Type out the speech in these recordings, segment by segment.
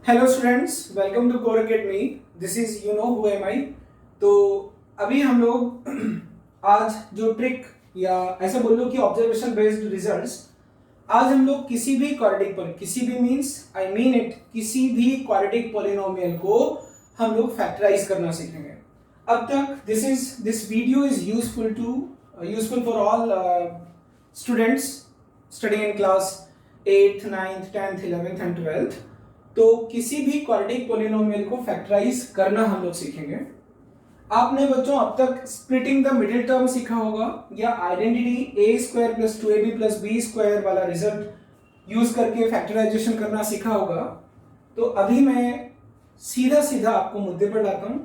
Hello students, welcome to Core Academy. This is you know who am I. तो अभी हम लोग आज जो ट्रिक या ऐसे बोल लो कि ऑब्जर्वेशन बेस्ड रिजल्ट्स, आज हम लोग किसी भी क्वाड्रेटिक पर किसी भी मींस आई मीन इट किसी भी क्वाड्रेटिक पॉलिनोमियल को हम लोग फैक्टराइज करना सीखेंगे। अब तक this video is useful for all students studying in class 8th 9th 10th 11th and 12th। तो किसी भी क्वाड्रेटिक पॉलिनोमियल को फैक्टराइज करना हम लोग सीखेंगे। आपने बच्चों अब तक स्प्लिटिंग द मिडिल टर्म सीखा होगा या identity a square plus 2ab plus B square वाला रिजल्ट यूज करके फैक्टराइजेशन करना सीखा होगा। तो अभी मैं सीधा सीधा आपको मुद्दे पर लाता हूं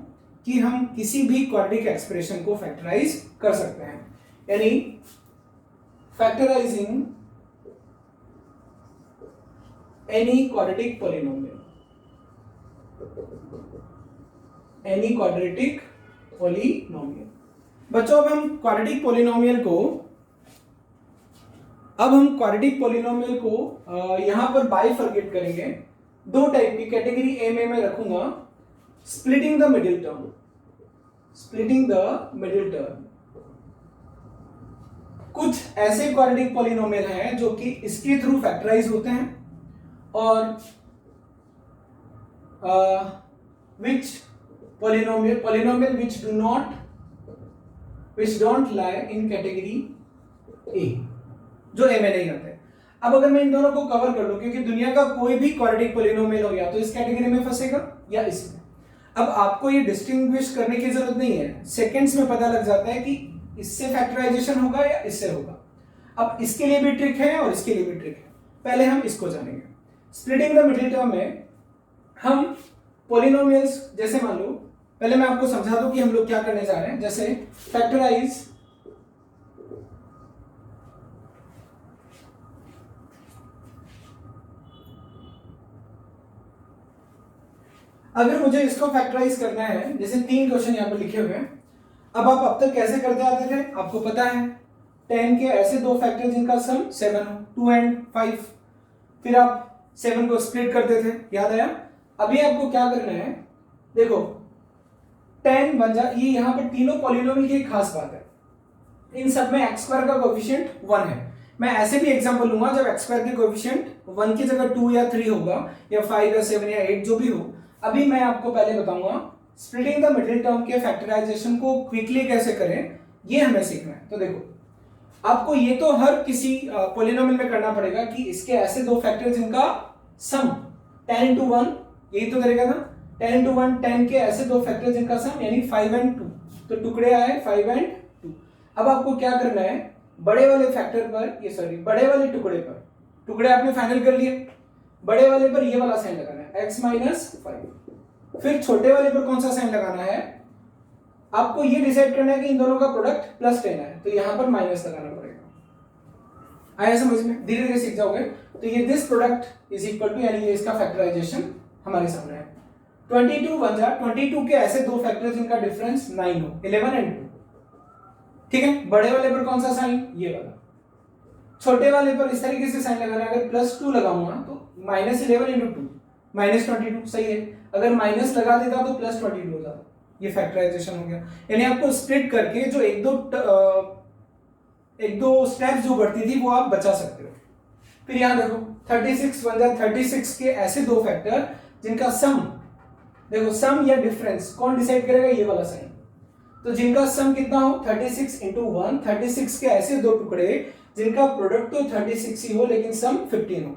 कि हम किसी भी क्वाड्रेटिक एक्सप्रेशन को फैक्टराइज कर सकते हैं, यानी फैक्टराइजिंग any quadratic polynomial बच्चों अब हम क्वाड्रेटिक पॉलिनोमियल को यहां पर बाइफरकेट करेंगे। दो टाइप की कैटेगरी ए में मैं रखूंगा, स्प्लिटिंग द मिडिल टर्म। कुछ ऐसे क्वाड्रेटिक पॉलिनोमियल हैं जो कि इसके थ्रू फैक्टराइज होते हैं और which polynomial which don't lie in category A, जो A में नहीं आते। अब अगर मैं इन दोनों को कवर कर लूं, क्योंकि दुनिया का कोई भी क्वाड्रेटिक पॉलिनोमियल हो गया तो इस कैटेगरी में फंसेगा या इसमें। अब आपको ये डिस्टिंग्विश करने की जरूरत नहीं है, सेकंड्स में पता लग जाता है कि इससे फैक्टराइजेशन होगा या इससे होगा। अब इसके लिए भी ट्रिक है और इसके लिए भी ट्रिक है, पहले हम इसको जानेंगे। स्प्लिटिंग द मिडिल टर्म में हम पॉलिनोमियल्स, जैसे मान लो, पहले मैं आपको समझा दूं कि हम लोग क्या करने जा रहे हैं। जैसे फैक्टराइज अगर मुझे इसको फैक्टराइज करना है, जैसे 3 क्वेश्चन यहां पर लिखे हुए हैं। अब तक कैसे करते आते थे आपको पता है, 10 के ऐसे दो फैक्टर जिनका सम 7 हो, 2 and 5, फिर आप 7 को स्प्लिट करते थे, याद आया। अभी आपको क्या करना है, देखो 10 बन जा, ये यहां पर तीनों पॉलिनोमियल की एक खास बात है, इन सब में x स्क्वायर का कोएफिशिएंट 1 है। मैं ऐसे भी एग्जांपल लूंगा जब x स्क्वायर के कोएफिशिएंट 1 की जगह 2 या 3 होगा या 5 या 7 या 8 जो भी हो। अभी मैं आपको पहले बताऊंगा स्प्लिटिंग द मिडिल टर्म के फैक्टराइजेशन को क्विकली कैसे करें, ये हमें सीखना है। तो देखो आपको ये तो हर किसी पॉलिनोमियल में करना पड़ेगा कि इसके ऐसे दो फैक्टर जिनका सम 10 into 1, यही तो करेगा ना, 10 into 1 10 के ऐसे दो फैक्टर जिनका सम यानी 5 and 2, तो टुकड़े आए 5 and 2। अब आपको क्या करना है, बड़े वाले फैक्टर पर बड़े वाले टुकड़े आपने फाइनल कर लिए, बड़े वाले पर ये वाला साइन लगाना है x माइनस 5। फिर छोटे वाले पर कौन सा साइन लगाना है, आपको ये डिसाइड करना है कि इन दोनों का प्रोडक्ट प्लस 10 है, तो यहां पर माइनस लगाना पड़ेगा। आया समझ में, धीरे धीरे सीख जाओगे। तो ये this product is equal to, यानी ये इसका फैक्टराइजेशन हमारे सामने है। 22 बन जा, 22 के ऐसे दो फैक्टर जिनका डिफरेंस 9 हो, 11 and 2। ठीक है, बड़े वाले पर कौन सा साइन, ये वाला। छोटे वाले पर इस तरीके से साइन लगाना है, अगर +2 लगाऊंगा तो -11 into 2 -22, सही है। अगर माइनस लगा देता तो +22 हो जाता, ये फैक्टराइजेशन हो गया। यानी आपको स्प्लिट करके जो एक दो स्टेप्स जो बढ़ती थी वो आप बचा सकते हो। फिर यहां देखो 36 बन जाए, 36 के ऐसे दो फैक्टर जिनका सम, देखो सम या डिफरेंस कौन डिसाइड करेगा, ये वाला साइन। तो जिनका सम कितना हो 36 into 1, 36 के ऐसे दो टुकड़े जिनका प्रोडक्ट तो 36 ही हो लेकिन सम 15 हो,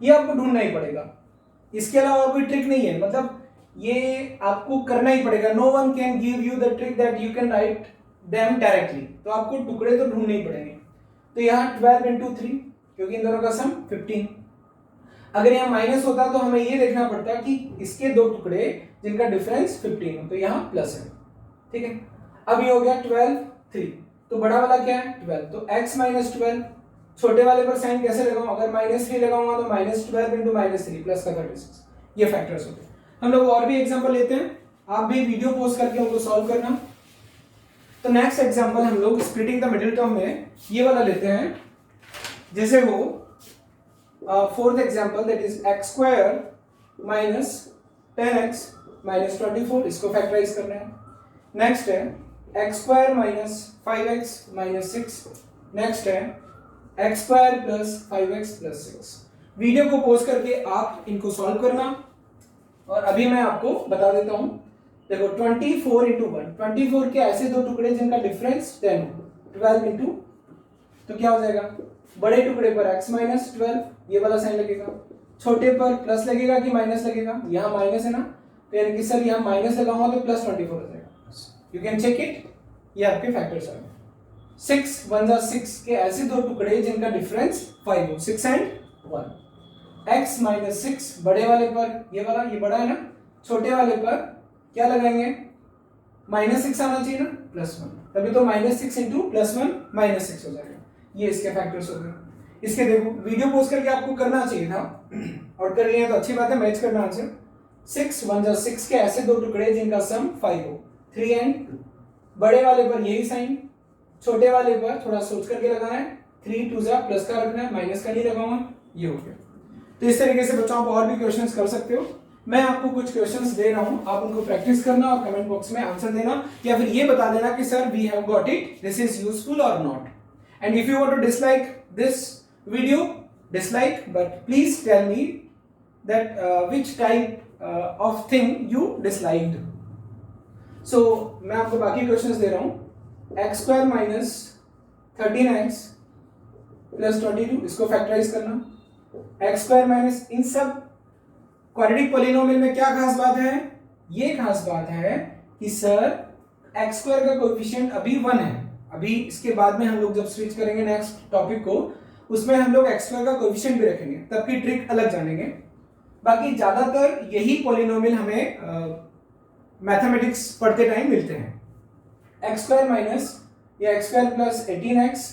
ये आपको ढूंढना ही पड़ेगा। इसके अलावा और कोई ट्रिक नहीं है, मतलब ये आपको करना ही पड़ेगा। No one can give you the trick that you can write them directly, तो आपको टुकड़े तो ढूंढने ही पड़ेंगे। तो यहाँ 12 into 3, क्योंकि इन दोनों का सम 15। अगर यहाँ माइनस होता तो हमें ये देखना पड़ता कि इसके दो टुकड़े जिनका डिफरेंस 15 हो, तो यहाँ प्लस है। ठीक है, अब ये हो गया 12 3, तो बड़ा वाला क्या है 12, तो x माइनस 12। छोटे वाले पर साइन कैसे लगाऊं, अगर -3 लगाऊंगा तो -12 into -3 प्लस का 36, ये फैक्टर्स होते हैं। हम लोग और भी एग्जांपल लेते हैं, आप भी वीडियो पोस्ट करके उनको सॉल्व करना। तो नेक्स्ट एग्जांपल हम लोग स्प्लिटिंग द मिडिल टर्म में ये वाला लेते हैं, जैसे वो fourth example that is x square minus 10x minus 24, इसको फैक्टराइज करना है। नेक्स्ट है x square minus 5x minus 6। Next है x square plus 5x plus 6। Video को पॉज करके आप इनको सॉल्व करना, और अभी मैं आपको बता देता हूं। देखो 24 इंटू 1, 24 के ऐसे दो टुकड़े जिनका डिफरेंस 10 हो, 12 इंटू, तो क्या हो जाएगा, बड़े टुकड़े पर x माइनस 12 ये वाला साइन लगेगा, छोटे पर प्लस लगेगा कि माइनस लगेगा, यहाँ माइनस है ना, तो यानी कि सर यहाँ माइनस लगाऊंगा तो प्लस 24 हो जाएगा। यू कैन चेक इट, ये आपके फैक्टर्स आ गए। 6 1 जा 6 के ऐसे दो टुकड़े जिनका डिफरेंस 5 हो, 6 एंड 1। x माइनस 6 बड़े वाले पर, ये वाला ये बड़ा है ना, छोटे वाले पर क्या लगाएंगे, माइनस 6 आना चाहिए ना, प्लस 1, तभी तो माइनस 6 इंटू प्लस 1 माइनस 6 हो जाएगा। ये इसके फैक्टर्स हो गए। इसके देखो वीडियो पोस्ट करके आपको करना चाहिए था, और कर लिया तो अच्छी बात है, मैच करना आंसर। 6 1 जा 6 के ऐसे दो टुकड़े जिनका सम 5 हो, 3 एंड 2। बड़े वाले पर यही साइन, छोटे वाले पर थोड़ा सोच करके लगाना है, 3 2 जा प्लस का रखना है, माइनस का नहीं लगाऊंगा। ये हो गया। तो इस तरीके से बच्चों आप और भी क्वेश्चंस कर सकते हो। मैं आपको कुछ क्वेश्चंस दे रहा हूं, आप उनको प्रैक्टिस करना और कमेंट बॉक्स में आंसर देना, या फिर ये बता देना कि sir we have got it, this is useful और not. And if you want to dislike this video, dislike, but please tell me that which type of thing you disliked. So मैं आपको बाकी क्वेश्चंस दे रहा हूं। X square minus 13x plus 22, इसको factorise करना। X square minus, इन सब quadratic polynomial में क्या खास बात है, ये खास बात है कि सर एक्स स्क्वायर का कोएफिशिएंट अभी 1 है। अभी इसके बाद में हम लोग जब स्विच करेंगे नेक्स्ट टॉपिक को, उसमें हम लोग एक्स स्क्वायर का कोएफिशिएंट भी रखेंगे, तब की ट्रिक अलग जानेंगे। बाकी ज्यादातर यही पॉलिनोमियल हमें मैथमेटिक्स पढ़ते टाइम मिलते हैं। एक्स स्क्वायर माइनस या x square plus 18x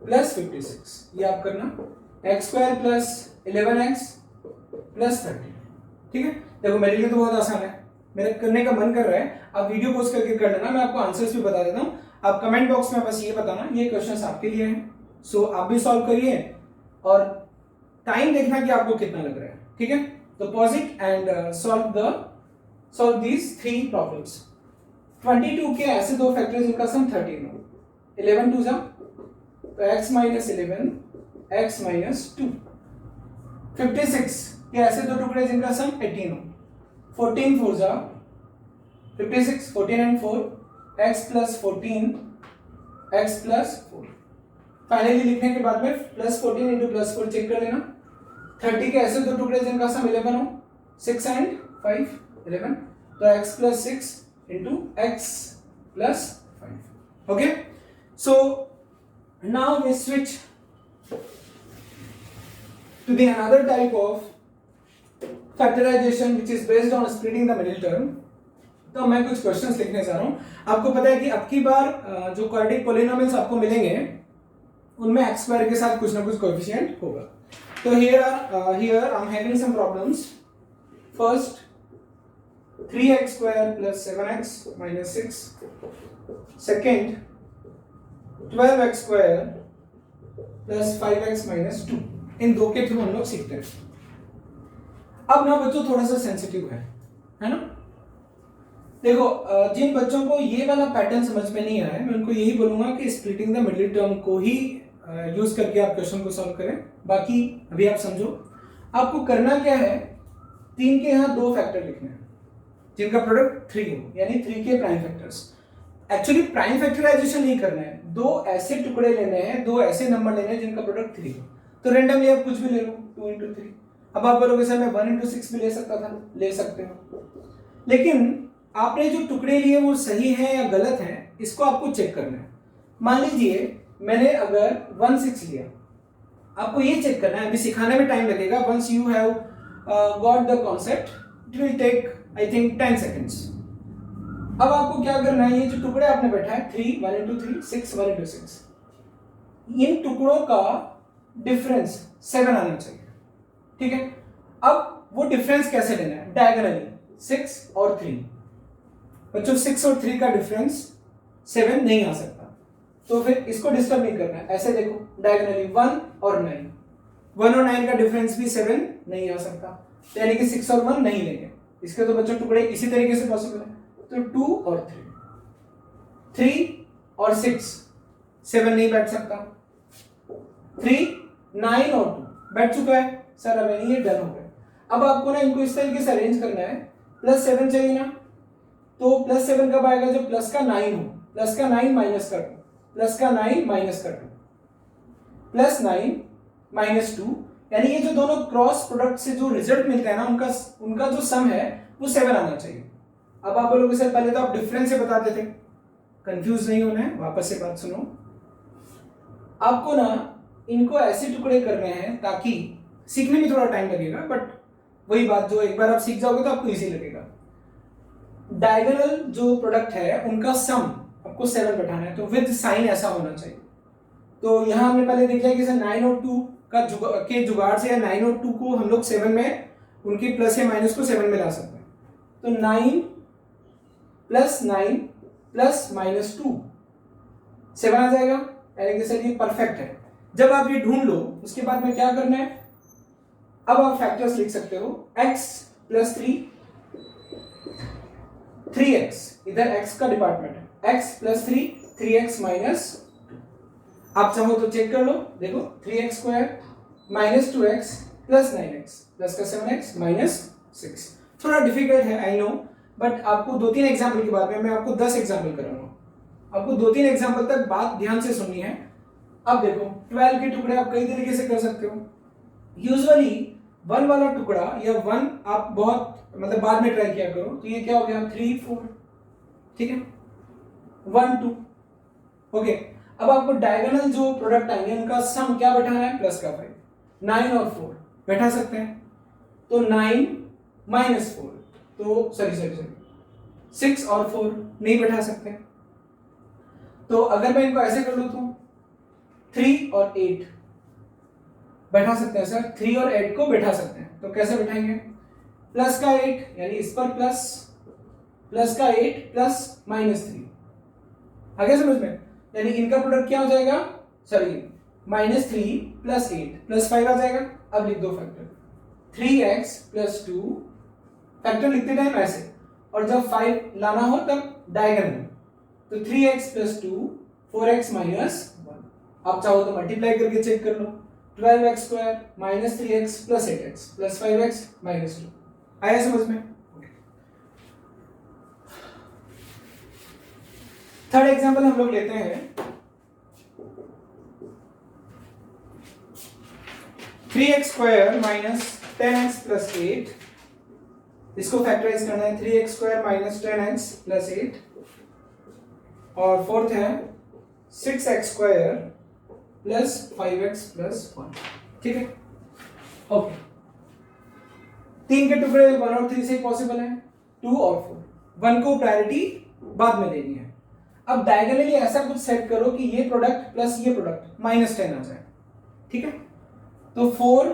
plus 56, ये आप करना। X square plus 11x plus 30, ठीक है। देखो मेरे लिए तो बहुत आसान है, मेरे करने का मन कर रहा है, आप वीडियो पोस्ट करके कर लेना, मैं आपको आंसर्स भी बता देता हूँ। आप कमेंट बॉक्स में बस ये बताना, ये क्वेश्चंस आपके लिए हैं। सो आप भी सॉल्व करिए और टाइम देखना कि आपको कितना लग रहा है, ठीक है। तो pause it and solve these 3 problems. 22 के ऐसे दो फैक्टर्स जिनका सम 13 हो, 11 2 जा, तो x माइनस 11 x माइनस 2। 56 के ऐसे दो टुकड़े जिनका सम 18 हो, 14 4 जा 56, 14 and 4 x plus 14 x plus 4। Finally लिखने के बाद में प्लस 14 इंटू प्लस 4 चेक कर लेना। 30 के ऐसे दो टुकड़े जिनका सम 11 हो, 6 एंड 5 11, तो x plus 6 into x plus 5। Okay, so now we switch to the another type of factorization which is based on splitting the middle term। तो मैं कुछ क्वेश्चंस लिखने जा रहा हूं। आपको पता है कि अब की बार जो क्वाड्रेटिक पॉलिनोमियल्स आपको मिलेंगे उनमें x स्क्वायर के साथ कुछ ना कुछ कोएफिशिएंट होगा। तो here I am having some problems। First 3x square plus 7x minus 6। Second 12x square plus 5x minus 2। इन दो के थ्रू हम लोग सीखते हैं। अब ना बच्चों थोड़ा सा सेंसिटिव है ना। देखो जिन बच्चों को ये वाला पैटर्न समझ में नहीं आया, मैं उनको यही बोलूंगा कि स्प्लिटिंग द मिडिल टर्म को ही यूज करके आप क्वेश्चन को सॉल्व करें। बाकी अभी आप समझो, आपको करना क्या है, 3 के यहाँ 2 फैक्टर लिखने हैं जिनका प्रोडक्ट 3 हो, यानी 3 के prime factors. Actually prime factorisation नहीं करना है, 2 ऐसे टुकड़े लेने हैं, 2 ऐसे नंबर लेने हैं जिनका प्रोडक्ट 3 हो। तो रेंडमली आप कुछ भी ले लो, 2 इंटू 3। अब आप बोलोगे सर मैं 1 इंटू 6 भी ले सकता था, ले सकते हो, लेकिन आपने जो टुकड़े लिए वो सही है या गलत है, इसको आपको चेक करना है। मान लीजिए मैंने अगर 1 6 लिया, आपको ये चेक करना है, अभी सिखाने में टाइम लगेगा। Once you have got the concept it will take I think 10 seconds. अब आपको क्या करना है, ये जो टुकड़े आपने बैठा है 3 1 इंटू 3 6 1 इंटू 6, इन टुकड़ों का डिफरेंस 7 आना चाहिए, ठीक है। अब वो डिफरेंस कैसे लेना है, डायगोनली 6 और 3। बच्चों 6 और 3 का डिफरेंस 7 नहीं आ सकता, तो फिर इसको डिस्टर्ब नहीं करना है। ऐसे देखो डायगोनली 1 और 9, 1 और 9 का डिफरेंस भी 7 नहीं आ सकता, यानी कि 6 और 1 नहीं लेंगे। इसके तो बच्चों टुकड़े इसी तरीके से पॉसिबल है। तो 2 और 3 और 6 7 नहीं बैठ सकता, 3 9 और 2 बैठ चुका है सर, अब ये डन हो गया। अब आपको ना इनको इस तरीके से अरेंज करना है, +7 चाहिए ना, तो +7 कब आएगा जब प्लस का 9 हो, प्लस का 9 माइनस कर दो, प्लस का 9 माइनस कर दो, +9 -2, यानी ये जो दोनों क्रॉस प्रोडक्ट से जो रिजल्ट मिलता है ना उनका जो सम है वो 7 आना चाहिए। अब आप बोलोगे सर पहले तो आप डिफरेंस से बताते थे, कंफ्यूज नहीं होना है, वापस से बात सुनो। आपको ना इनको ऐसे टुकड़े करने हैं ताकि सीखने में थोड़ा टाइम लगेगा, बट वही बात जो एक बार आप सीख जाओगे तो आपको इजी लगेगा। डायगोनल जो प्रोडक्ट है उनका सम आपको 7 बैठाना है, तो विद साइन ऐसा होना चाहिए। तो यहां हमने पहले देख लिया कि सर 9 और 2 के जुगाड़ से, या 9 और 2 को हम लोग 7 में उनके प्लस या माइनस को 7 में ला सकते हैं। तो 9 + 9 + -2 7 आ जाएगा, यानी कि सर ये परफेक्ट है। जब आप ये ढूंढ लो उसके बाद में क्या करना है, अब आप फैक्टर्स लिख सकते हो, x + 3 3x, इधर x का डिपार्टमेंट है, x + 3 3x - आप चाहो तो चेक कर लो, देखो 3x² - 2x + 9x प्लस का 7x -6। थोड़ा डिफिकल्ट है आई नो, बट आपको 2-3 एग्जाम्पल के बाद में मैं आपको 10 एग्जाम्पल कराऊंगा। आपको 2-3 एग्जाम्पल तक बात ध्यान से सुननी है। अब देखो 12 के टुकड़े आप कई तरीके से कर सकते हो। यूजुअली 1 वाला टुकड़ा या 1 आप बहुत मतलब बाद में ट्राई किया करो, तो ये क्या हो गया 3 4, ठीक है, 1 2। ओके, अब आपको डायगोनल जो प्रोडक्ट आएंगे उनका सम क्या बैठाना है, प्लस का 5, 9 और 4 बैठा सकते हैं, तो 9 - 4, तो सॉरी 6 और 4 नहीं बैठा सकते। तो अगर मैं इनको ऐसे कर लूं तो 3 और 8 बैठा सकते हैं सर, 3 और 8 को बैठा सकते हैं, तो कैसे बैठाएंगे, प्लस का 8 यानी इस पर प्लस का 8 + -3, आगे समझ में, यानी इनका प्रोडक्ट क्या हो जाएगा, सॉरी -3 + 8 + 5 आ जाएगा। अब लिख दो फैक्टर, 3x + 2, फैक्टर लिखते टाइम ऐसे, और जब 5 लाना हो तब डायगोनल, तो 3x + 2 4x - 1, आप चाहो तो मल्टीप्लाई करके चेक कर लो, 12x² - 3x + 8x + 5x - 2, आया समझ में। थर्ड एग्जांपल हम लोग लेते हैं, 3x² - 10x + 8, इसको फैक्टराइज करना है, 3x² - 10x + 8, और फोर्थ है 6x² + 5x + 1, ठीक है। ओके, 3 के टुकड़े 1 और 3 से पॉसिबल है, 2 और 4, 1 को प्रायोरिटी बाद में देनी है। अब डायगोनली ऐसा कुछ सेट करो कि ये प्रोडक्ट प्लस ये प्रोडक्ट -10 आ जाए, ठीक है। तो 4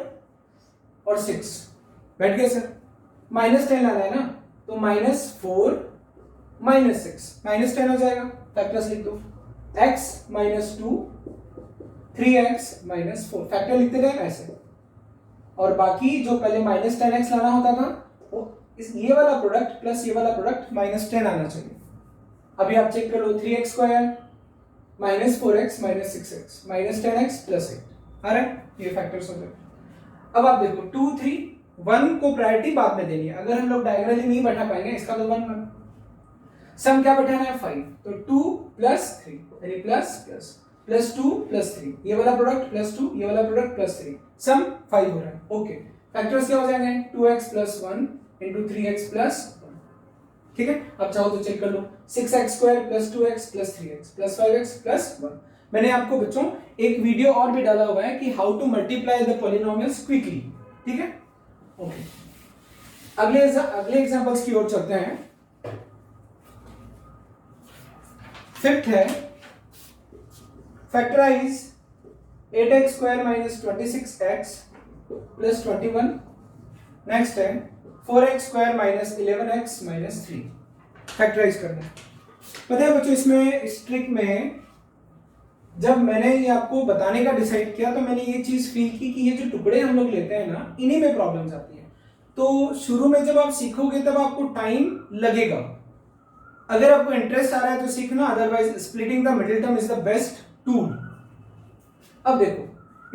और 6 बैठ गए सर, -10 लाना है ना, तो -4 -6 -10 हो जाएगा, फैक्टर्स लिख दो, x - 2 3x - 4, फैक्टर लिखते गए ऐसे, और बाकी जो पहले -10x लाना होता था वो ये वाला प्रोडक्ट प्लस ये वाला प्रोडक्ट -10 आना चाहिए। अभी आप चेक कर लो, 3x² -4x - 6x -10x + 8 आ रहा है, ये फैक्टर्स हो गए। अब आप देखो 2 3 1 को प्रायोरिटी बाद में देनी है, अगर हम लोग डायगोनली नहीं बैठा पाएंगे, इसका तो 1 सम क्या बैठाना है 5, तो 2 + 3 यानी +2 + 3, ये वाला प्रोडक्ट +2, ये वाला प्रोडक्ट +3, सम 5 हो रहा है। ओके, फैक्टर्स क्या हो जाएंगे, 2x + 1 × 3x + 1, ठीक है। अब चाहो तो चेक कर लो, 6x² + 2x + 3x + 5x + 1। मैंने आपको बच्चों एक वीडियो और भी डाला हुआ है कि how to multiply the polynomials quickly, ठीक है। ओके, अगले एग्जांपल्स की ओर चलते हैं। फिफ्थ है, फैक्टराइज 8x² - 26x + 21। नेक्स्ट है 4x² - 11x - 3, फैक्टराइज करना है। पता है बच्चों, इसमें इस ट्रिक में जब मैंने ये आपको बताने का डिसाइड किया तो मैंने ये चीज फील की कि ये जो टुकड़े हम लोग लेते हैं ना, इन्हीं में प्रॉब्लम्स आती है। तो शुरू में जब आप सीखोगे तब आपको टाइम लगेगा, अगर आपको इंटरेस्ट आ रहा है तो सीखना, otherwise splitting the middle term is the best tool. अब देखो,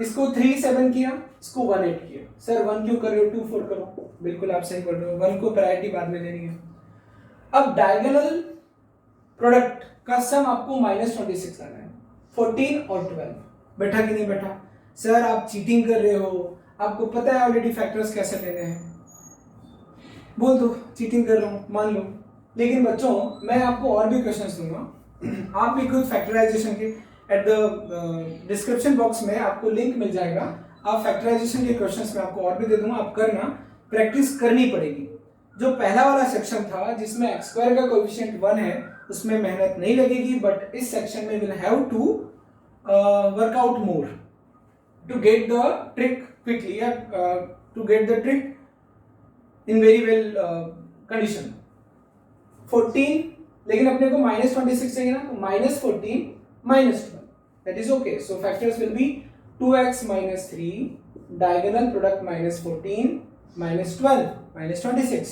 इसको 3 7 किया, इसको 1 8 किया। सर 1 क्यों कर रहे हो, 2 4 करो। बिल्कुल आप सही कर रहे हो, 1 को प्रायोरिटी बाद में देनी है। अब डायगोनल प्रोडक्ट का सम आपको -26 लाना है, 14 और 12। बैठा कि नहीं बैठा? सर आप चीटिंग कर रहे हो, आपको पता है ऑलरेडी फैक्टर्स कैसे लेने हैं। बोल दो चीटिंग कर रहा हूं, मान लो। लेकिन बच्चों मैं आपको और भी क्वेश्चंस दूंगा, आप भी खुद फैक्टराइजेशन के एट द डिस्क्रिप्शन बॉक्स में आपको लिंक मिल जाएगा, आप फैक्टराइजेशन के क्वेश्चंस में आपको और भी दे दूंगा, आप करना, प्रैक्टिस करनी पड़ेगी। जो पहला वाला सेक्शन था जिसमें x स्क्वायर का कोएफिशिएंट 1 है, उसमें मेहनत नहीं लगेगी, बट इस सेक्शन में will have to work out more to get the trick quickly, या to get the trick in very well condition. 14, लेकिन अपने को -26 चाहिए ना, तो -14 -12, that is okay. So factors will be 2x - 3, diagonal product -14 -12 -26,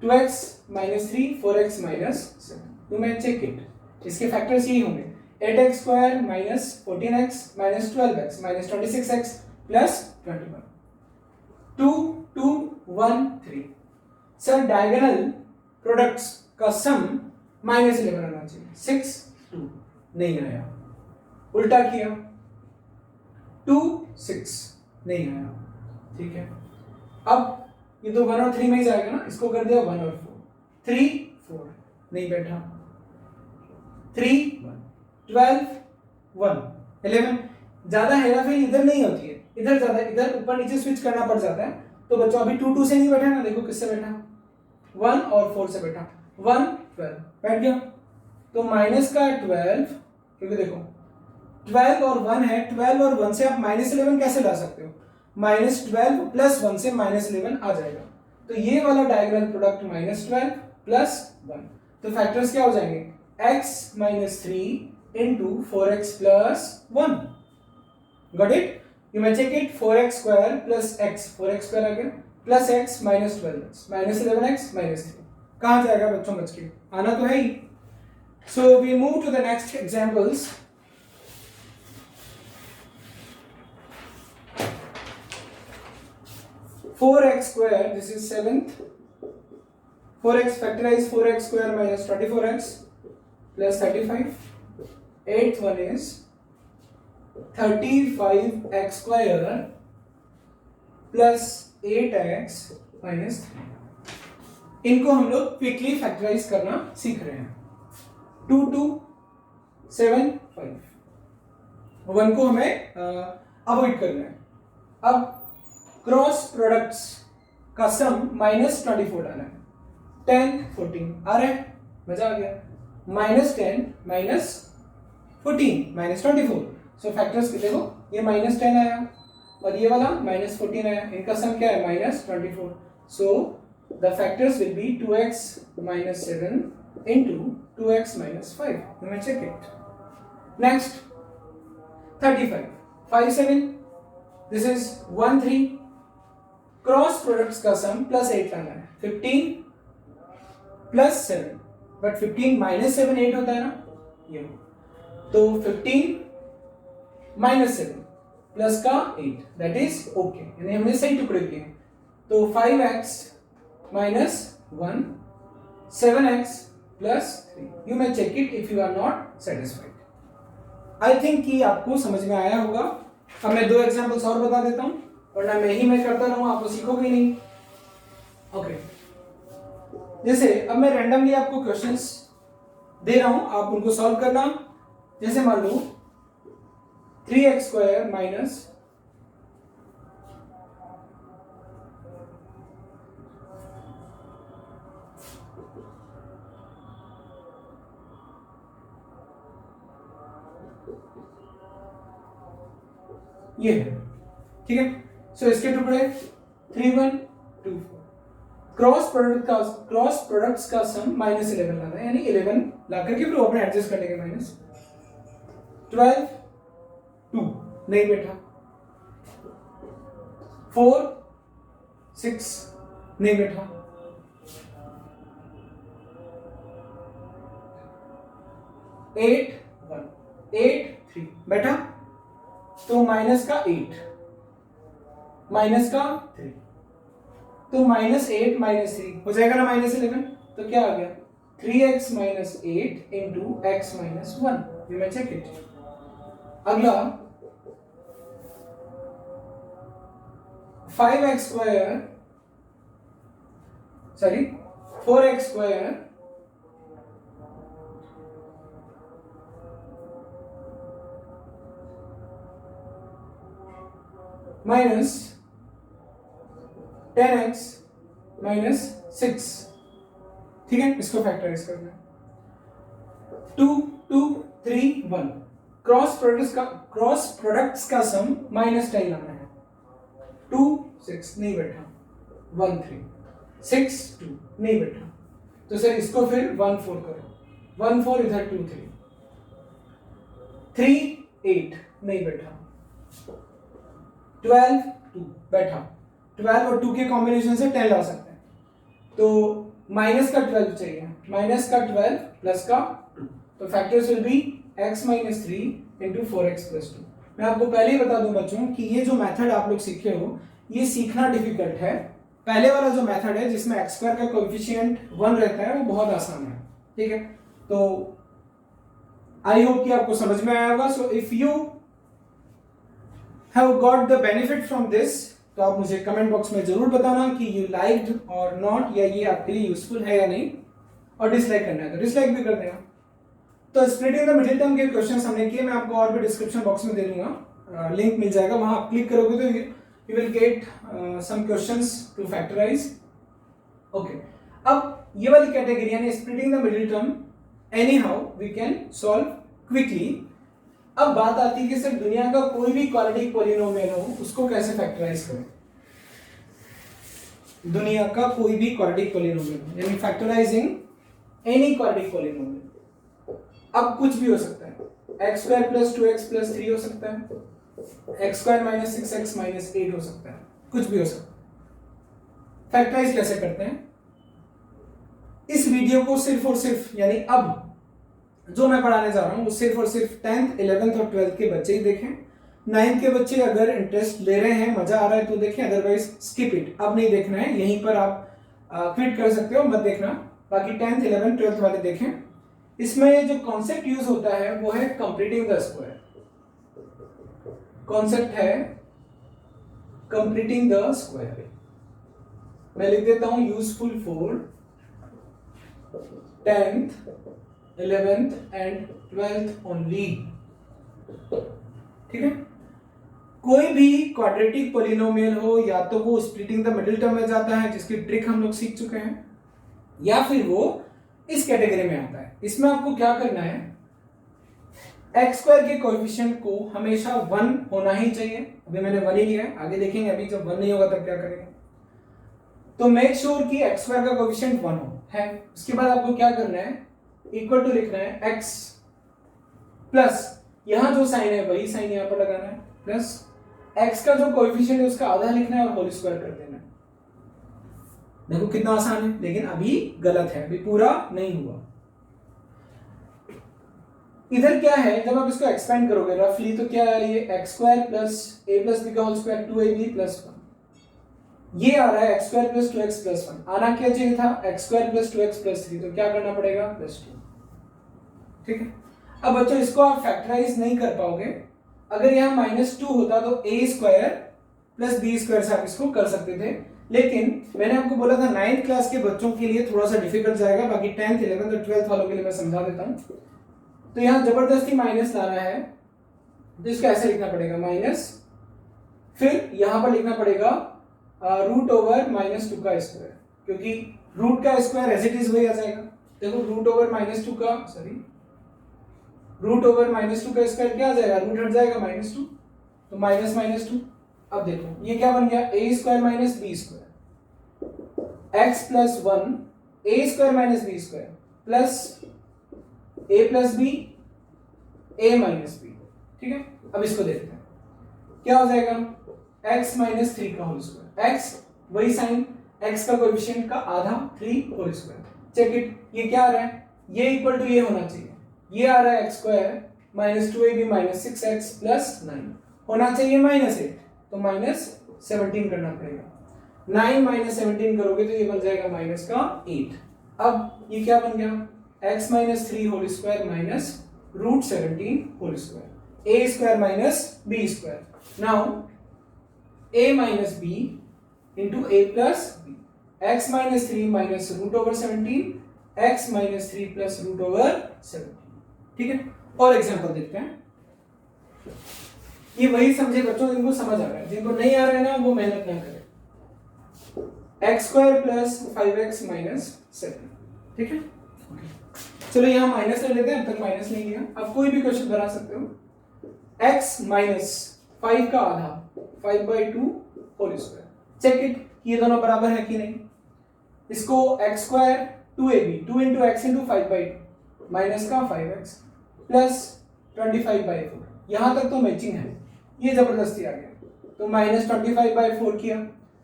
2x - 3 4x -7। तो मैं check it, इसके फैक्टर्स यही होंगे, 8x square -14x -12x -26x +21, 2 2 1 3। Sir diagonal products का सम -11 आना चाहिए, 6 2 नहीं आया, उल्टा किया 2 6 नहीं आया, ठीक है। अब ये तो 1 और 3 में ही जाएगा ना, इसको कर दिया 1 और 4, 3 4 नहीं बैठा, 3 1 12 1 11। ज्यादा हेराफेरी इधर नहीं होती है, इधर ज्यादा, इधर ऊपर नीचे स्विच करना पड़ जाता है। तो बच्चों अभी 2 2 से नहीं बैठा ना, देखो किससे बैठा, 1 और 4 से बैठा, 1 12 बैठ गया। तो माइनस का 12, क्योंकि देखो 12 और 1 है, 12 और 1 से आप -11 कैसे ला सकते हो, -12 + 1 से -11 आ जाएगा। तो ये वाला डायगोनल प्रोडक्ट -12 + 1, तो फैक्टर्स क्या हो जाएंगे, x - 3 * 4x + 1। Got it? You may check it, 4x square + x, 4x square आ गया, प्लस x -12x -11x -3, कहां जाएगा बच्चों बच के, आना तो है ही। So we move to the next examples. Four x square, this is 7th, 4x factorize 4x square - 24x + 35, 8th one is 35x square + 8x - 3। इनको हम लोग क्विकली फैक्टराइज करना सीख रहे हैं। 2 2 7 5, 1 को हमें अवॉइड करना है। अब क्रॉस प्रोडक्ट्स का सम -24 डालना है, 10 14 आ रहा है, मजा आ गया, -10 -14 -24। सो फैक्टर्स के देखो, ये -10 आया और ये वाला -14 आया, इनका सम क्या है, -24। So the factors will be 2x - 7 * 2x - 5। You may check it. Next 35 5 7, this is 1 3। Cross products का सम +8 लाना है, 15 + 7, बट 15 - 7 8 होता है ना, ये तो 15 - 7 प्लस का 8, दैट इज ओके, यानी हमने सही टुकड़े किए। तो 5x - 1 7x + 3। You may check it if you are not satisfied. I think कि आपको समझ में आया होगा। अब मैं 2 एग्जांपल्स और बता देता हूं, वरना मैं करता रहूंगा, आप तो सीखोगे नहीं। ओके, जैसे अब मैं रैंडमली आपको क्वेश्चंस दे रहा हूं, आप उनको सॉल्व करना। जैसे मान लो 3x स्क्वायर माइनस ये है, ठीक है। सो इसके टुकड़े 3 1 2 4। क्रॉस प्रोडक्ट्स का सम -11 लाना है, यानी 11 ला करके फिर अपने एडजस्ट कर लेंगे माइनस। 12 2 नहीं बैठा, 4 6 नहीं बैठा, 8 1 8 3 बैठा, तो माइनस का 8 माइनस का 3, तो -8 -3 हो जाएगा ना -11, तो क्या आ गया 3x - 8 into x - 1, you may check it. अगला 5x square sorry 4x square minus 10x minus 6, ठीक है, इसको फैक्टराइज करना है। 2 2 3 1, क्रॉस प्रोडक्ट्स का सम -10 लाना है। 2 6 नहीं बैठा, 1 3 6 2 नहीं बैठा, तो सर इसको फिर 1 4 करो, 1 4 इधर 2 3 3 8 नहीं बैठा, 12 2 बैठा, 12 और 2 के कॉम्बिनेशन से 10 ला सकते हैं, तो माइनस का 12 चाहिए, माइनस का 12 प्लस का 2, तो factors will B x - 3 into 4x + 2। मैं आपको पहले ही बता दूं बच्चों कि ये जो मेथड आप लोग सीखे हो ये सीखना डिफिकल्ट है। पहले वाला जो मेथड है जिसमें x² का कोएफिशिएंट 1 रहता है वो बहुत आसान है, ठीक है, तो आई होप कि आपको समझ में आया होगा। So if you have got the benefit from this, तो आप मुझे कमेंट बॉक्स में जरूर बताना कि यू लाइक्ड और नॉट, या ये आपके लिए यूजफुल है या नहीं, और डिसलाइक करना है तो डिसलाइक भी कर देना। तो स्प्लिटिंग द मिडिल टर्म के क्वेश्चंस हमने किए, मैं आपको और भी डिस्क्रिप्शन बॉक्स में दे दूंगा, लिंक मिल जाएगा, वहां आप क्लिक करोगे तो you will get some questions to factorise. Okay, अब ये वाली कैटेगरी यानी splitting the middle term anyhow we can solve quickly. अब बात आती है कि सर दुनिया का कोई भी क्वाड्रेटिक पॉलिनोमियल हो उसको कैसे फैक्टराइज करें। दुनिया का कोई भी क्वाड्रेटिक पॉलिनोमियल हो यानी फैक्टराइजिंग एनी क्वाड्रेटिक पॉलिनोमियल। अब कुछ भी हो सकता है, x² + 2x + 3 हो सकता है, x² - 6x - 8 हो सकता है, कुछ भी हो सकता है। फैक्टराइज कैसे करते हैं, इस वीडियो को सिर्फ और सिर्फ यानी अब जो मैं पढ़ाने जा रहा हूं वो सिर्फ और सिर्फ 10th 11th और 12th के बच्चे ही देखें। 9th के बच्चे अगर इंटरेस्ट ले रहे हैं, मजा आ रहा है तो देखें, अदरवाइज स्किप इट, अब नहीं देखना है, यहीं पर आप क्विट कर सकते हो, मत देखना। बाकी 10th 11th 12th वाले देखें। इसमें जो कॉन्सेप्ट यूज होता है वो है कंप्लीटिंग द स्क्वायर। कॉन्सेप्ट है कंप्लीटिंग द स्क्वायर। मैं लिख देता हूं useful for 10th 11th and 12th only, ठीक है। कोई भी क्वाड्रेटिक पॉलिनोमियल हो, या तो वो स्प्लिटिंग द मिडिल टर्म में जाता है जिसकी ट्रिक हम लोग सीख चुके हैं, या फिर वो इस कैटेगरी में आता है। इसमें आपको क्या करना है, x² के कोएफिशिएंट को हमेशा 1 होना ही चाहिए। अभी मैंने 1 ही लिया है, आगे देखेंगे अभी जब 1 नहीं होगा तब क्या करेंगे। तो मेक श्योर कि x² का कोएफिशिएंट 1 हो है। उसके बाद आपको क्या करना है, इक्वल टू लिखना है x प्लस, यहां जो साइन है वही साइन यहां पर लगाना है, प्लस x का जो कोएफिशिएंट है उसका आधा लिखना है और होल स्क्वायर कर देना है। देखो कितना आसान है, लेकिन अभी गलत है, अभी पूरा नहीं हुआ। इधर क्या है, जब आप इसको एक्सपेंड करोगे रफली तो क्या है, ये x² + a + b का होल स्क्वायर 2ab + 1, ये आ रहा है x² + 2x + 1। आना क्या चाहिए था, x² + 2x + 3, तो क्या करना पड़ेगा +2, ठीक है। अब बच्चों इसको आप फैक्टराइज नहीं कर पाओगे, अगर यहाँ -2 होता तो a² + b² से आप इसको कर सकते थे, लेकिन मैंने आपको बोला था 9th क्लास के बच्चों के लिए थोड़ा सा डिफिकल्ट जाएगा, बाकी 10th 11th और 12th वालों के लिए मैं समझा देता हूं। तो यहां जबरदस्ती माइनस लाना है, तो इसको ऐसे लिखना पड़ेगा माइनस, फिर यहां पर लिखना पड़ेगा √/-2 का स्क्वायर, क्योंकि रूट का स्क्वायर एज इट इज वही आ जाएगा। देखो √/-2 का √/-2 का स्क्वायर क्या आ जाएगा, रूट हट जाएगा -2, तो -2। अब देखो ये क्या बन गया, a² - b² x + 1 a² - b² plus a + b a - b, ठीक है, अब इसको देखते हैं क्या हो जाएगा, x माइनस 3 का होल स्क्वायर, x वही साइन, x का कोएफिशिएंट का आधा 3 होल स्क्वायर, चेक इट, ये क्या आ रहा है, ये इक्वल टू ये होना चाहिए, ये आ रहा है x square minus 2ab minus 6x plus 9 होना चाहिए माइनस 8, तो माइनस 17 करना पड़ेगा, 9 माइनस 17 करोगे तो ये बन जाएगा माइनस का 8। अब ये क्या बन गया, x minus 3 whole square minus root 17 whole square, a square minus b square, now a minus b into a plus b, x minus 3 minus root over 17, x minus 3 plus root over 17, ठीक है। और example देखते हैं, ये वही समझे बच्चों जिनको समझ आ रहा है, जिनको नहीं आ रहा है ना वो मेहनत ना करें, x square plus 5x minus 7, ठीक है। चलो यहाँ माइनस ले लेते हैं, अब तक माइनस नहीं लिया, अब कोई भी क्वेश्चन बना सकते हो, x माइनस 5 का आधा 5/2 होल स्क्वायर, चेक इट ये दोनों बराबर है कि नहीं, इसको x square 2ab 2 into x into 5/2 minus का 5x प्लस 25/4, यहां तक तो मैचिंग है, ये जबरदस्ती आ गया, तो माइनस 25/4 किया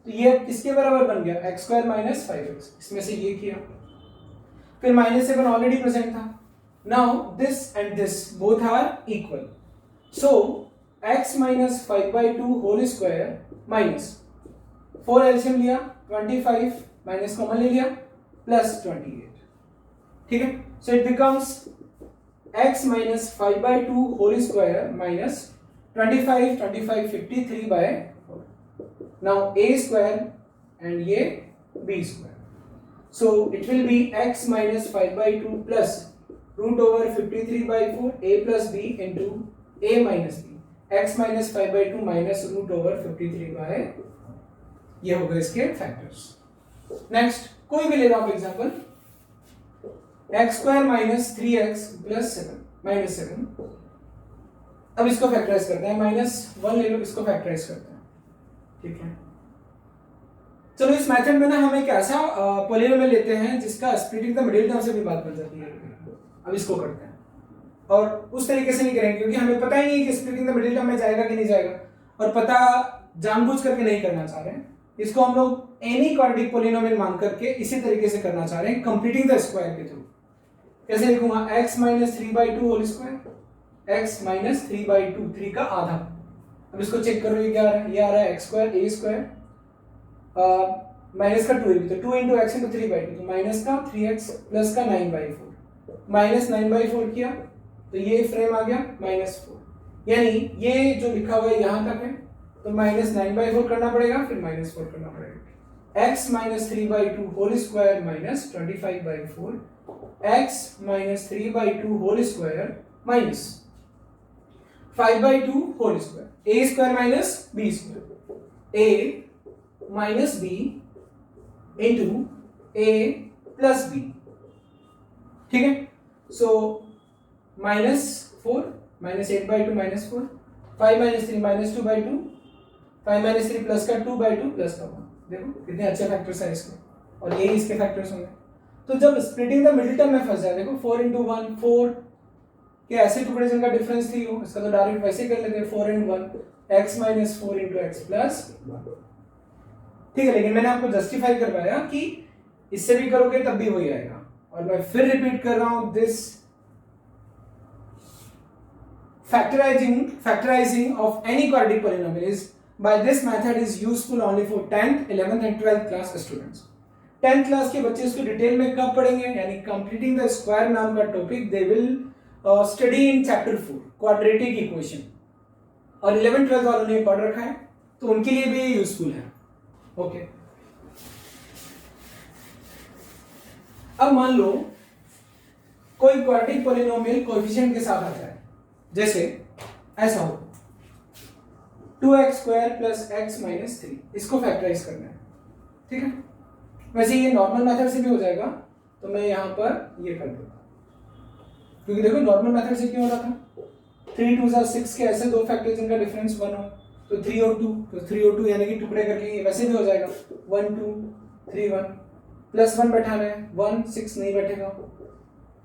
तो ये किसके बराबर बन गया, x स्क्वायर माइनस 5x, इसमें से ये किया, फिर माइनस 7 ऑलरेडी प्रेजेंट था, now this and this both are equal, so x minus 5/2 whole square minus 4 LCM लिया 25 माइनस कॉमन ले लिया प्लस 28, ठीक है, so it becomes x minus 5/2 whole square minus 25 53/4, now a square and ये b square, so it will be x minus 5/2 plus root over 53/4 a plus b into a minus b, x minus 5/2 minus root over 53/, ये हो गए इसके factors. Next कोई भी ले लो आप example, x square minus 3x plus 7 minus 7, अब इसको फैक्टराइज करते हैं, -1 ले लो, इसको फैक्टराइज करते हैं, ठीक है। चलो इस मेथड में ना हम एक ऐसा पॉलिनोमियल लेते हैं जिसका स्प्लिटिंग द मिडिल टर्म से भी बात बन जाती है, अब इसको करते हैं, और उस तरीके से नहीं करेंगे क्योंकि हमें पता ही नहीं कि स्प्लिटिंग द मिडिल टर्म में जाएगा कि नहीं जाएगा, और पता जानबूझ करके नहीं करना चाह रहे हैं, इसको हम लोग एनी क्वाड्रेटिक पॉलिनोमियल मान करके इसी तरीके से करना चाह रहे हैं, कंप्लीटिंग द स्क्वायर के थ्रू। कैसे लिखूंगा, x minus 3/2 whole square, x minus 3/2, 3 का आधा, अब इसको चेक करो ये क्या आ रहा है, ये आ रहा है x square a square minus का 2ab, तो 2 इंटू एक्स इंटू 3/2, तो माइनस का 3x प्लस का 9/4, माइनस 9/4 किया तो ये फ्रेम आ गया -4, यानी ये जो लिखा हुआ है यहां तक है, तो माइनस 9/4 करना पड़ेगा, फिर -4 करना पड़ेगा, x minus 3/2 whole square minus 25/4, x minus 3/2 whole square minus 5/2 whole square, a square minus b square, a minus b into a plus b, ठीक है, so -4 minus 8/2 -4, 5 minus 3 -2/2, 5 minus 3 plus का 2/2 प्लस का 1, देखो कितने अच्छे फैक्टर्स हैं इसके, और यही इसके फैक्टर्स होंगे। तो जब स्प्लिटिंग द मिडिल टर्म में फंस जाए, देखो 4 इंटू 1 4 के ऐसे टुकड़े जिनका डिफरेंस 3 हो, इसका तो डायरेक्ट वैसे कर लेते हैं, 4 and 1 x minus 4 into x plus 1, ठीक है, लेकिन मैंने आपको जस्टिफाई करवाया कि इससे भी करोगे तब भी वही आएगा, और मैं फिर रिपीट कर रहा हूं, this factorizing of any quadratic polynomial is by this method is useful only for 10th 11th and 12th class students। 10th class के बच्चे इसको डिटेल में कब पढ़ेंगे, यानी कंप्लीटिंग द स्क्वायर नाम का topic they will study in chapter 4 quadratic equation, और 11th 12th वालों ने पढ़ रखा है तो उनके लिए भी ये यूजफुल है। ओके, अब मान लो कोई क्वाड्रेटिक पॉलिनोमियल कोएफिशिएंट के साथ आता है, जैसे ऐसा हो 2x square plus x minus 3, इसको फैक्टराइज करना है, ठीक है, वैसे ये नॉर्मल मेथड से भी हो जाएगा, तो मैं यहां पर ये कर दूंगा, क्योंकि देखो नॉर्मल मेथड से क्यों हो रहा था, 3 2 6 के ऐसे दो फैक्टर्स जिनका डिफरेंस 1 हो, तो 3 और 2, तो 3 और 2 यानी कि टुकड़े करके ये वैसे भी हो जाएगा, 1 2 3 1 प्लस 1 बैठाना है, 1 6 नहीं बैठेगा,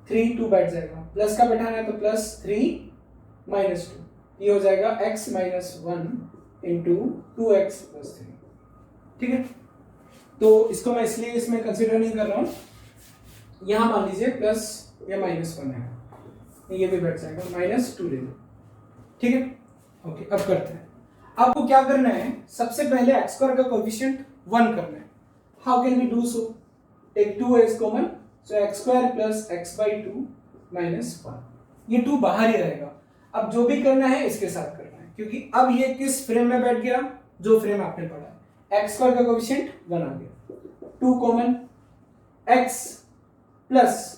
3 2 बैठ जाएगा, प्लस का बैठाना है तो प्लस 3 -2, ये हो जाएगा x minus 1 into 2x plus 3। ठीक है, तो इसको मैं इसलिए इसमें कंसिडर नहीं कर रहा हूँ, यहाँ मान लीजिए प्लस या माइनस 1 है, ये भी बैठ जाएगा, माइनस 2 ले लो। ठीक है, ओके, अब करते हैं। आपको क्या करना है, सबसे पहले x स्क्वायर का कोएफिशिएंट 1 करना है। How can we do so? Take 2 as common, so x square plus x by 2 minus 1, ये 2 बाहर ही रहेगा। अब जो भी करना है इसके साथ करना है, क्योंकि अब ये किस फ्रेम में बैठ गया, जो फ्रेम आपने पढ़ा है। x स्क्वायर का कोएफिशिएंट 1 आ गया, 2 कॉमन, x प्लस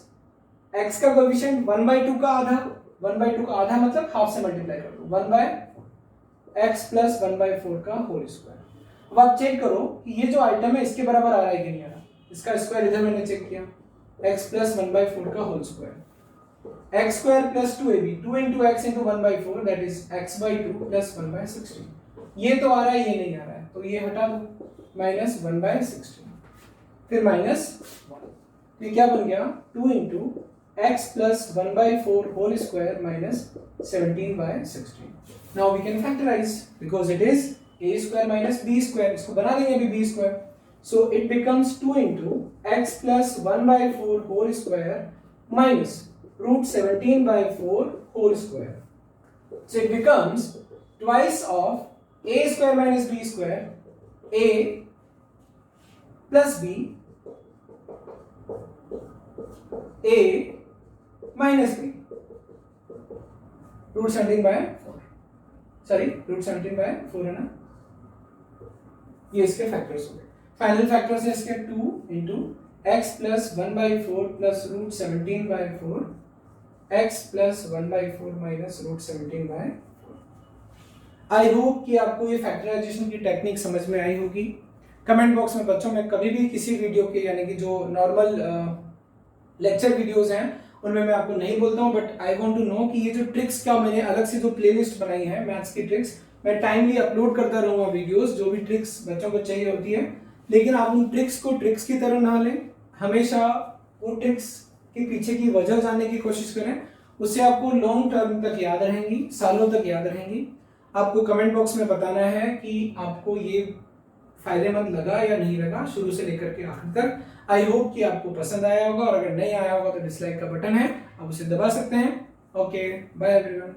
x का कोएफिशिएंट 1/2 का आधा, 1/2 का आधा मतलब हाफ से मल्टीप्लाई कर दो, 1/x प्लस 1/4 का होल स्क्वायर। अब आप चेक करो कि ये जो आइटम है इसके बराबर आ रहा है कि नहीं आ रहा। इसका स्क्वायर इधर मैंने चेक किया, x प्लस 1/4 का whole square, x square plus 2ab, 2 into x into 1/4 that is x/2 plus 1/16। ये तो आ रहा है, ये नहीं आ रहा है, तो ये हटा दो, माइनस 1/16, फिर माइनस 1, ये क्या बन गया, 2 into x plus 1/4 whole square minus 17/16. Now we can factorize because it is a square minus b square. इसको बना देंगे अभी b square. So it becomes 2 into x plus 1/4 whole square minus root 17/4 whole square. So it becomes twice of a square minus b square, a plus b, a minus b, root 17/4, sorry root 17/4 है ना, ये इसके factors हो गए। Final factors है इसके 2 into x plus 1/4 plus root 17/4 x plus 1/4 minus root 17/4। I hope कि आपको ये फैक्टराइजेशन की टेक्निक समझ में आई होगी। कमेंट बॉक्स में बच्चों, मैं कभी भी किसी वीडियो के यानी कि जो नॉर्मल लेक्चर वीडियोस हैं उनमें मैं आपको नहीं बोलता हूं, but I want to know कि ये जो ट्रिक्स का मैंने अलग से जो प्लेलिस्ट बनाई है मैथ्स की ट्रिक्स, मैं टाइमली अपलोड करता रहूंगा वीडियोस, जो भी ट्रिक्स बच्चों को चाहिए होती है। लेकिन आप उन ट्रिक्स को ट्रिक्स की तरह ना लें, हमेशा उन ट्रिक्स के पीछे की वजह जानने की कोशिश करें, उससे आपको लॉन्ग टर्म तक याद रहेंगी, सालों तक याद रहेंगी। आपको कमेंट बॉक्स में बताना है कि आपको ये फायदेमंद लगा या नहीं लगा, शुरू से लेकर के आखिर तक। आई होप कि आपको पसंद आया होगा, और अगर नहीं आया होगा तो डिसलाइक का बटन है, आप उसे दबा सकते हैं। Okay, bye everyone.